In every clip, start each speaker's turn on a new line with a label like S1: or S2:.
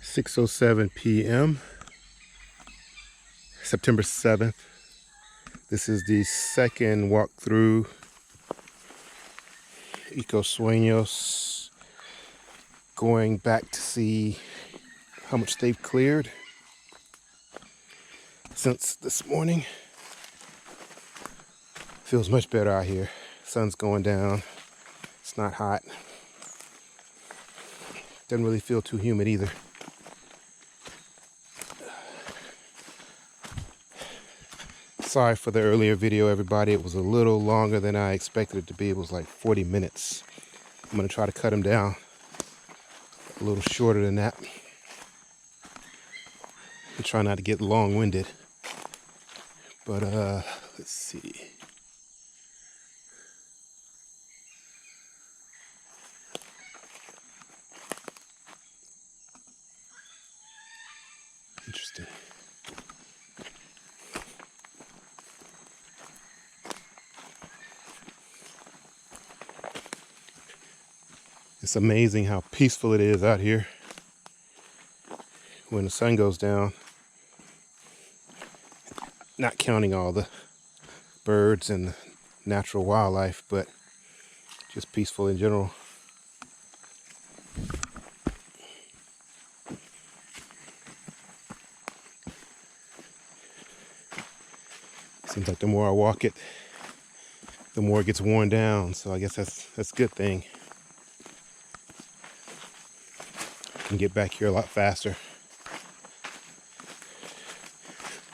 S1: 6:07 p.m. September 7th. This is the second walk through SUENOS, going back to see how much they've cleared since this morning. Feels much better out here. Sun's going down. It's not hot. Doesn't really feel too humid either. Sorry for the earlier video, everybody. It was a little longer than I expected it to be. It was like 40 minutes. I'm going to try to cut them down a little shorter than that. And try not to get long-winded. But let's see. Interesting. It's amazing how peaceful it is out here when the sun goes down. Not counting all the birds and natural wildlife, but just peaceful in general. Seems like the more I walk it, the more it gets worn down. So I guess that's a good thing. I can get back here a lot faster.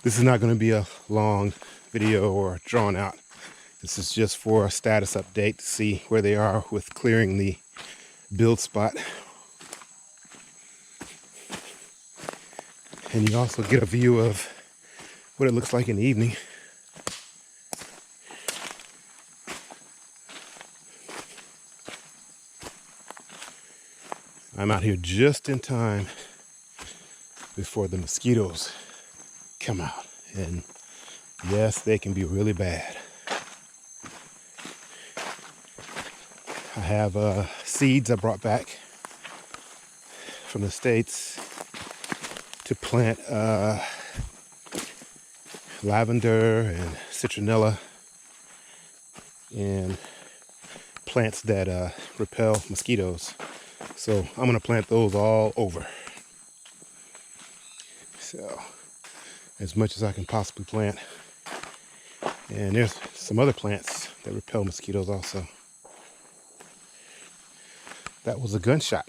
S1: This is not going to be a long video or drawn out. This is just for a status update to see where they are with clearing the build spot. And you also get a view of what it looks like in the evening. I'm out here just in time before the mosquitoes come out. And yes, they can be really bad. I have seeds I brought back from the States to plant lavender and citronella and plants that repel mosquitoes. So I'm gonna plant those all over. So as much as I can possibly plant. And there's some other plants that repel mosquitoes also. That was a gunshot.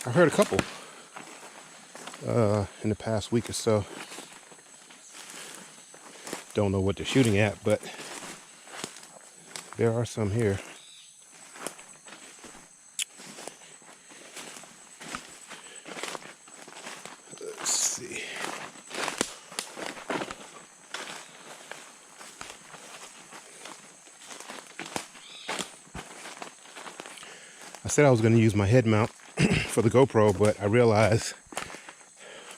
S1: I heard a couple in the past week or so. Don't know what they're shooting at, but there are some here. Let's see. I said I was going to use my head mount for the GoPro, but I realized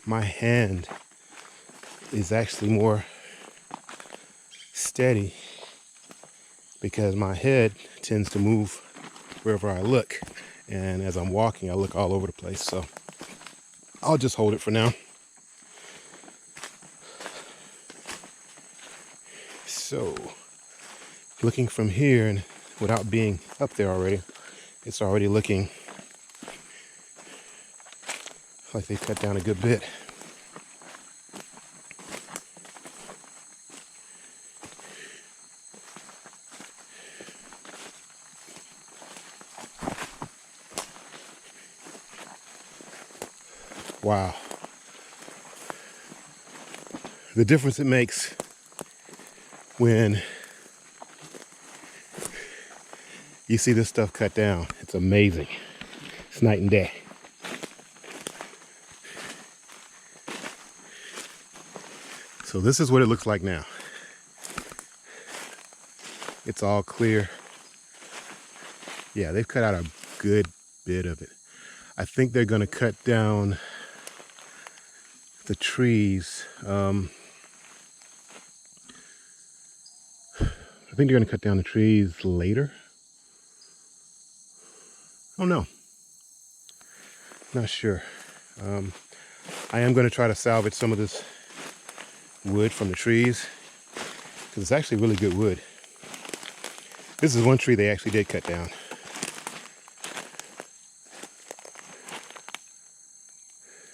S1: my hand is actually more steady because my head tends to move wherever I look. And as I'm walking, I look all over the place. So I'll just hold it for now. So looking from here and without being up there already, it's already looking like they cut down a good bit. Wow. The difference it makes when you see this stuff cut down. It's amazing. It's night and day. So this is what it looks like now. It's all clear. Yeah, they've cut out a good bit of it. I think they're going to cut down the trees. I think they're going to cut down the trees later. Oh no. Not sure. I am going to try to salvage some of this wood from the trees because it's actually really good wood. This is one tree they actually did cut down.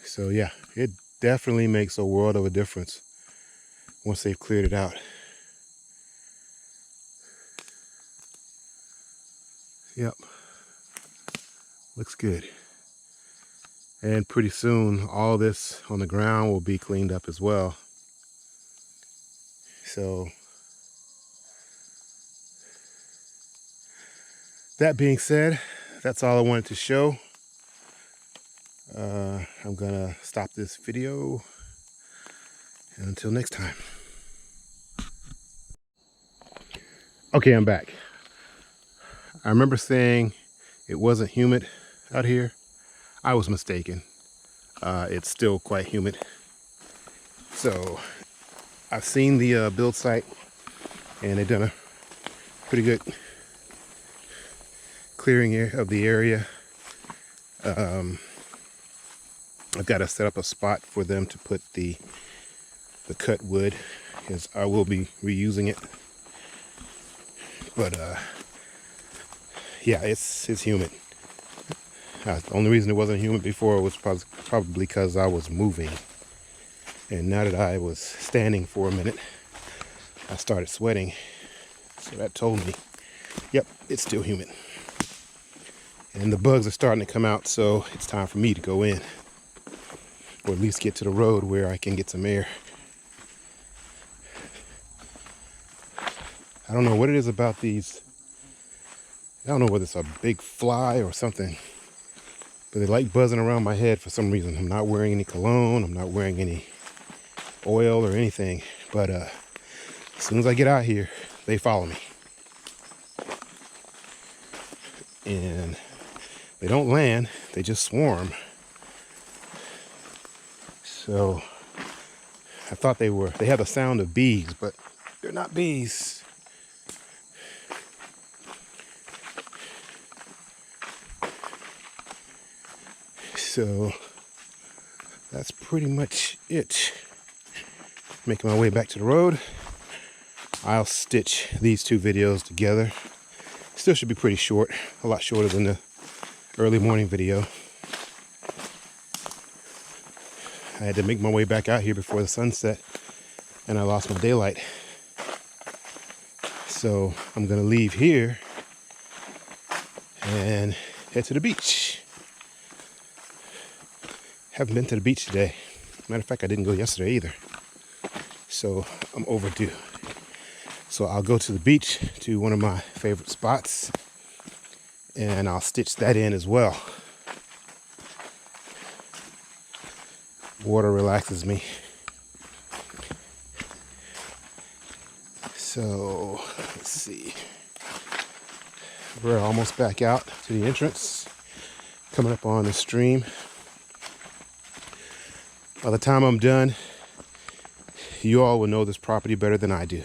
S1: So yeah, it definitely makes a world of a difference once they've cleared it out. Yep, looks good. And pretty soon, all this on the ground will be cleaned up as well. So that being said, that's all I wanted to show. I'm gonna stop this video. And until next time. Okay, I'm back. I remember saying it wasn't humid out here. I was mistaken. It's still quite humid. So I've seen the build site, and they've done a pretty good clearing of the area. I've got to set up a spot for them to put the cut wood, because I will be reusing it. But yeah, it's humid. The only reason it wasn't humid before was probably because I was moving. And now that I was standing for a minute, I started sweating. So that told me, yep, it's still humid. And the bugs are starting to come out, so it's time for me to go in. Or at least get to the road where I can get some air. I don't know what it is about these. I don't know whether it's a big fly or something, but they like buzzing around my head for some reason. I'm not wearing any cologne. I'm not wearing any oil or anything. But as soon as I get out here, they follow me. And they don't land. They just swarm. So I thought they had the sound of bees, but they're not bees. So that's pretty much it. Making my way back to the road. I'll stitch these two videos together. Still should be pretty short, a lot shorter than the early morning video. I had to make my way back out here before the sunset, and I lost my daylight. So I'm gonna leave here and head to the beach. Haven't been to the beach today. Matter of fact, I didn't go yesterday either. So I'm overdue. So I'll go to the beach, to one of my favorite spots, and I'll stitch that in as well. Water relaxes me. So let's see. We're almost back out to the entrance, coming up on the stream. By the time I'm done, you all will know this property better than I do.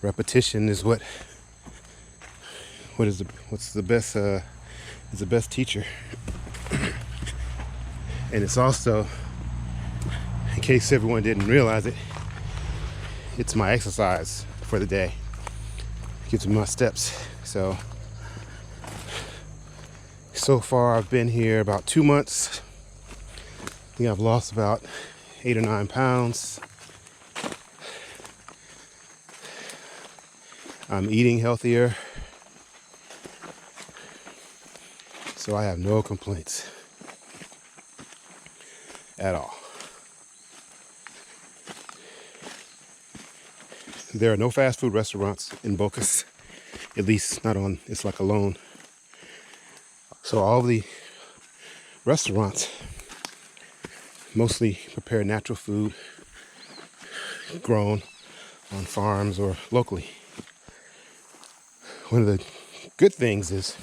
S1: Repetition is what's the best is the best teacher. And it's also, in case everyone didn't realize it, it's my exercise for the day. It gives me my steps. So far I've been here about 2 months. I think I've lost about 8 or 9 pounds. I'm eating healthier, so I have no complaints at all. There are no fast food restaurants in Bocas, at least not on Isla Colón. So all the restaurants mostly prepare natural food grown on farms or locally. One of the good things is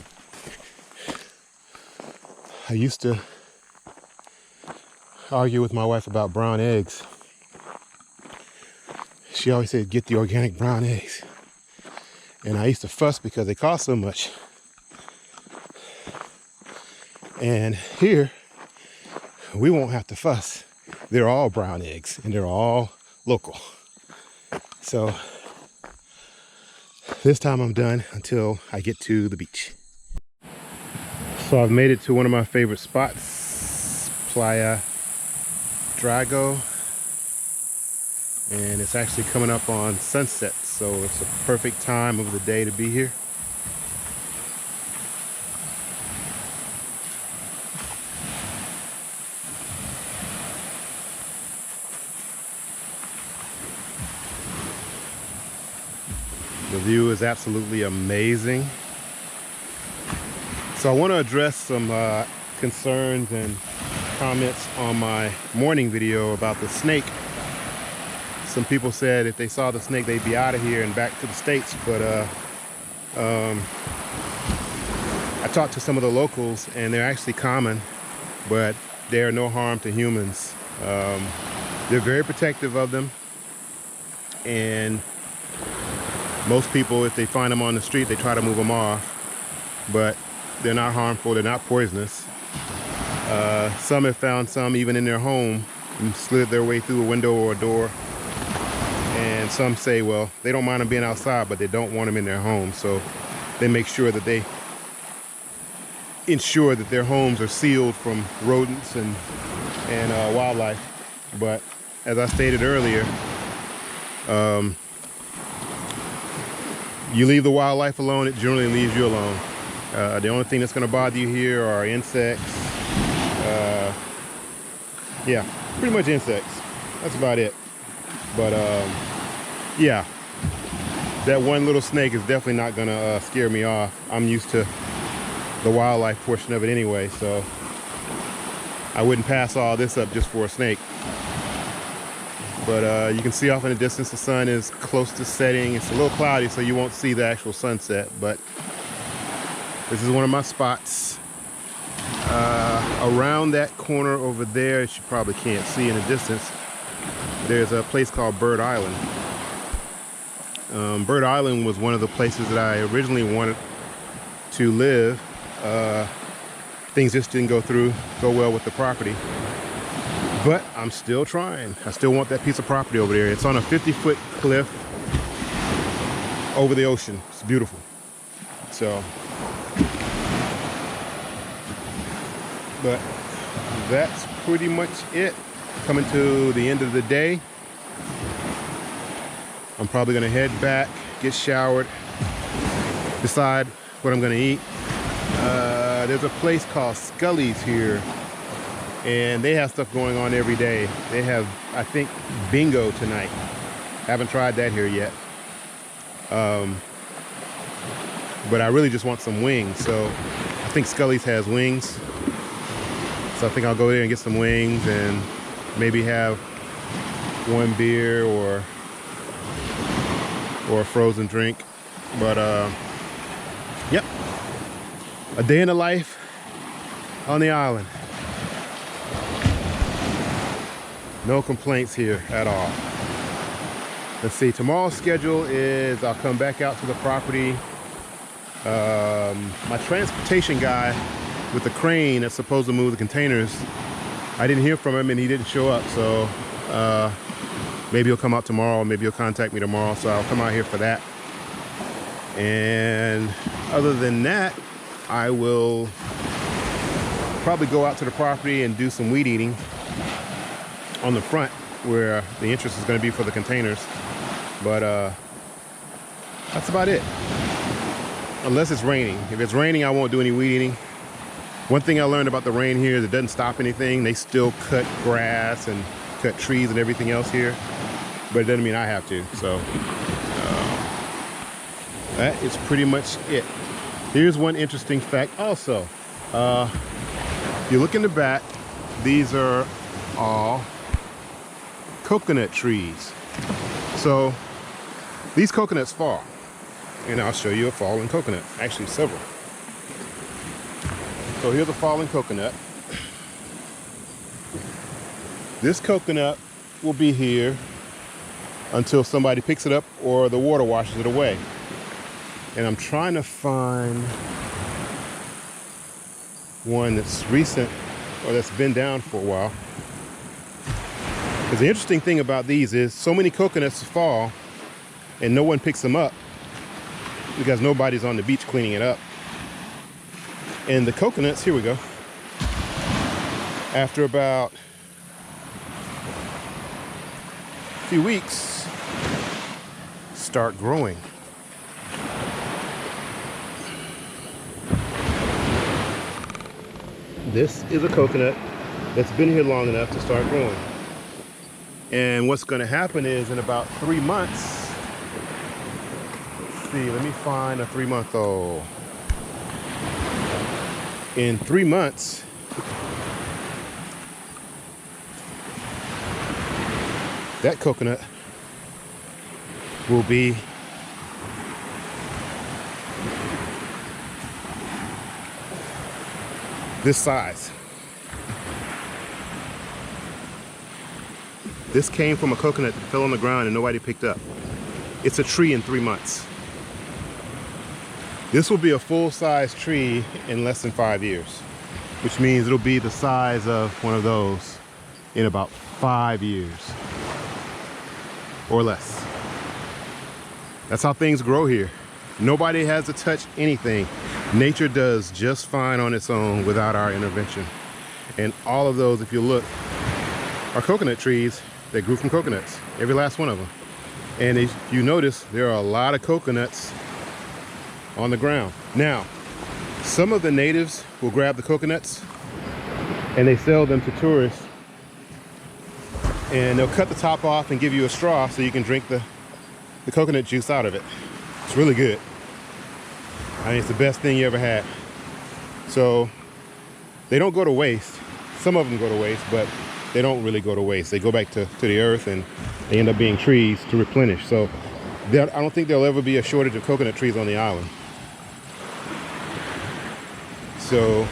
S1: I used to argue with my wife about brown eggs. She always said, get the organic brown eggs. And I used to fuss because they cost so much. And here, we won't have to fuss. They're all brown eggs and they're all local. So this time I'm done until I get to the beach. So I've made it to one of my favorite spots, Playa Drago. And it's actually coming up on sunset, so it's a perfect time of the day to be here. The view is absolutely amazing. So I want to address some concerns and comments on my morning video about the snake. Some people said if they saw the snake, they'd be out of here and back to the States. But I talked to some of the locals, and they're actually common, but they are no harm to humans. They're very protective of them, and most people, if they find them on the street, they try to move them off, but they're not harmful, they're not poisonous. Some have found some even in their home and slid their way through a window or a door. And some say, well, they don't mind them being outside, but they don't want them in their home. So they make sure that they ensure that their homes are sealed from rodents and wildlife. But as I stated earlier, you leave the wildlife alone, it generally leaves you alone. The only thing that's going to bother you here are insects. Yeah, pretty much insects. That's about it. But yeah, that one little snake is definitely not going to scare me off. I'm used to the wildlife portion of it anyway, so I wouldn't pass all this up just for a snake. But you can see off in the distance the sun is close to setting. It's a little cloudy, so you won't see the actual sunset, but this is one of my spots. Around that corner over there, you probably can't see in the distance, there's a place called Bird Island. Bird Island was one of the places that I originally wanted to live. Things just didn't go well with the property. But I'm still trying. I still want that piece of property over there. It's on a 50-foot cliff over the ocean. It's beautiful. So, but that's pretty much it. Coming to the end of the day. I'm probably gonna head back, get showered, decide what I'm gonna eat. There's a place called Scully's here, and they have stuff going on every day. They have, I think, bingo tonight. Haven't tried that here yet. But I really just want some wings, so I think Scully's has wings. So I think I'll go there and get some wings and maybe have one beer or a frozen drink. But yep, a day in the life on the island. No complaints here at all. Let's see, tomorrow's schedule is I'll come back out to the property. My transportation guy with the crane that's supposed to move the containers, I didn't hear from him and he didn't show up, so maybe he'll come out tomorrow, maybe he'll contact me tomorrow, so I'll come out here for that. And other than that, I will probably go out to the property and do some weed eating on the front where the entrance is going to be for the containers. But that's about it, unless it's raining. If it's raining, I won't do any weed eating. One thing I learned about the rain here is it doesn't stop anything. They still cut grass and cut trees and everything else here, but it doesn't mean I have to. So that is pretty much it. Here's one interesting fact also. If you look in the back, these are all coconut trees. So these coconuts fall, and I'll show you a fallen coconut, actually several. So here's a fallen coconut. This coconut will be here until somebody picks it up or the water washes it away. And I'm trying to find one that's recent or that's been down for a while. Because the interesting thing about these is so many coconuts fall and no one picks them up because nobody's on the beach cleaning it up. And the coconuts, here we go, after about a few weeks, start growing. This is a coconut that's been here long enough to start growing. And what's going to happen is in about 3 months, let's see, let me find a 3-month-old. In 3 months, that coconut will be this size. This came from a coconut that fell on the ground and nobody picked up. It's a tree in 3 months. This will be a full-size tree in less than 5 years, which means it'll be the size of one of those in about 5 years or less. That's how things grow here. Nobody has to touch anything. Nature does just fine on its own without our intervention. And all of those, if you look, are coconut trees that grew from coconuts, every last one of them. And if you notice, there are a lot of coconuts on the ground. Now, some of the natives will grab the coconuts and they sell them to tourists, and they'll cut the top off and give you a straw so you can drink the coconut juice out of it. It's really good. I mean, it's the best thing you ever had. So they don't go to waste. Some of them go to waste, but they don't really go to waste. They go back to the earth and they end up being trees to replenish. So I don't think there'll ever be a shortage of coconut trees on the island. So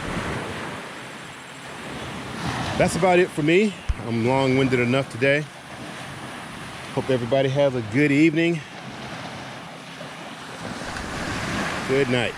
S1: that's about it for me. I'm long-winded enough today. Hope everybody has a good evening. Good night.